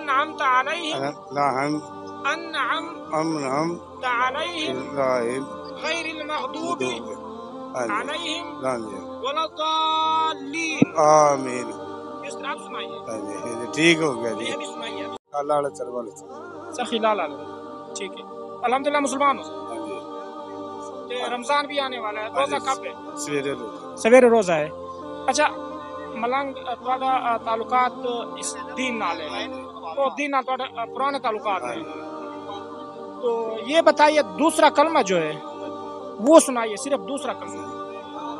انعمت علیہم انعمت علیہم غیر المغضوب علیہم ولا الضالین آمین. اس طرح آپ سنائیے. ٹھیک ہو گیا جی. یہ بھی سنائیے اللہ علیہ وسلم. سخی لال علیہ. ٹھیک ہے الحمدللہ مسلمان ہو. رمضان بھی آنے والا ہے. روزہ کب ہے؟ سویرے روزہ ہے. اچھا ملنگ تھوڑا تعلقات اس دین نال ہے تو دین نال تھوڑا پرانے تعلقات ہیں تو یہ بتائیے دوسرا کلمہ جو ہے وہ سنائیے صرف دوسرا کلمہ.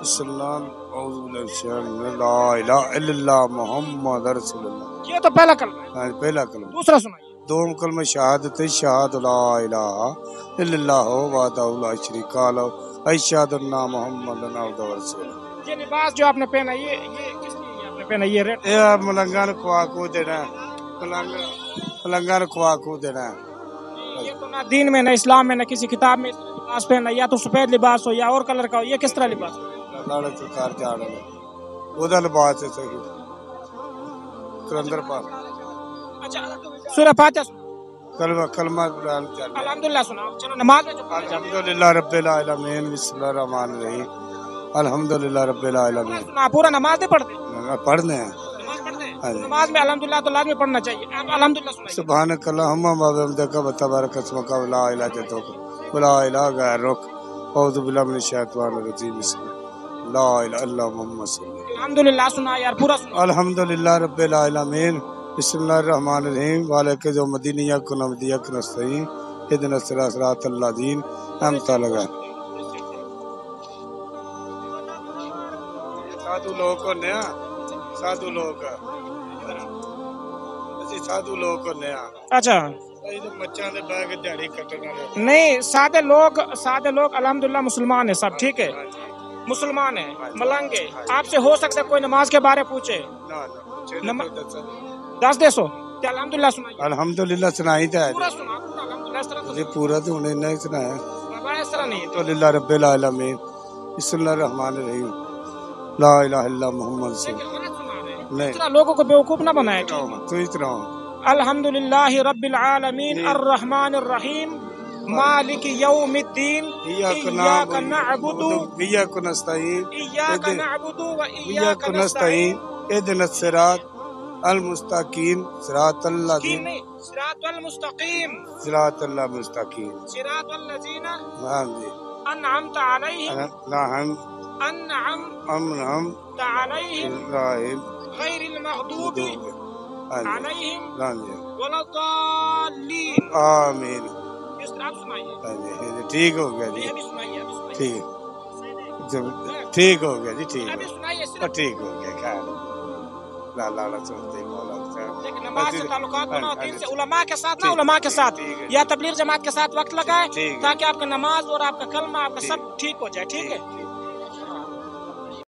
اسلام اعوذ باللہ من الشیطان الرجیم لا الہ الا اللہ محمد رسول اللہ. یہ تو پہلا کلمہ ہے. پہلا کلمہ. دوسرا سنائیے. دوم کلمہ شہادت شہاد لا الہ الا اللہ وحدہ لا شریک لہ اشہد ان محمد عبدہ ورسولہ. یہ لباس جو آپ نے پہنا یہ کس لیے آپ نے پہنا؟ یہ ریڈ یہ ملنگان کھوا کو دینا ہے. ملنگان کھوا کو دینا ہے. یہ تو نہ دین میں نہ اسلام میں نہ کسی کتاب میں لباس پہنا. یا تو سفید لباس ہو یا اور کلر کا ہو. یہ کس طرح لباس ہو؟ اللہ سرکار جا رہا ہے وہ لباس ہے صحیح کلندر پاک. اچھا سورہ فاتحہ کلمہ قرآن چل الحمدللہ سناؤ. چلو نماز میں جو الحمدللہ رب العالمین بسم اللہ الرحمن الرحیم الحمدللہ رب العالمین. آپ پورا نماز نہیں پڑھتے؟ پڑھنے ہیں نماز پڑھتے ہیں. نماز میں الحمدللہ تو لازمی پڑھنا چاہیے. آپ الحمدللہ سنائیے. سبحانک اللہم و بحمدک و تبارک اسمک لا الہ الا انت ولا الہ غیرک اعوذ باللہ من الشیطان الرجیم بسم اللہ لا الہ الا اللہ محمد صلی اللہ. الحمدللہ سنا یار پورا سنا. الحمدللہ رب العالمین بسم اللہ الرحمن الرحیم والک جو مدینہ کو نمدیہ کو نستعین اهدنا الصراط الذین انعمت علیہم. سادھو لوگ کو نیا سادھو لوگ اسی سادھو لوگ کو نیا. اچھا بچوں دے بیگ دیہڑی کٹن والے نہیں سادے لوگ الحمدللہ مسلمان ہیں سب. ٹھیک ہے مسلمان ہیں ملنگ ہے. آپ سے ہو سکتا ہے کوئی نماز کے بارے پوچھے. دس دے سو الحمدللہ سنائیے. الحمدللہ سنائی تھا پورا سنا پورا الحمدللہ اس طرح جی پورا تو انہیں نہیں سنایا. اس طرح نہیں. الحمدللہ رب العالمین بسم اللہ الرحمن الرحیم لا الہ الا محمد صلی اللہ. اس طرح لوگوں کو بیوقوف نہ بنائے. تو اس طرح الحمدللہ رب العالمین الرحمن الرحیم مالک یوم الدین ایاک نعبد وإیاک نستعین وإیاک نستعین اهدنا الصراط المستقیم صراط الذین صراط المستقیم صراط اللہ مستقیم صراط الذین ہاں جی انعمت علیہم انعمت علیہم غیر المغضوب علیہم ولا الضالین آمین. اس طرح آپ سنائیے. ٹھیک ہو گیا جی. یہ بھی سنائیے. ٹھیک ٹھیک ہو گیا جی. ٹھیک ابھی سنائیے ٹھیک ہو گیا. خیر لالا سنتے مولا لیکن نماز سے تعلقات بناؤ دین سے علماء کے ساتھ نہ علماء کے ساتھ یا تبلیغ جماعت کے ساتھ وقت لگائے تاکہ آپ کا نماز اور آپ کا کلمہ آپ کا سب ٹھیک ہو جائے. ٹھیک ہے.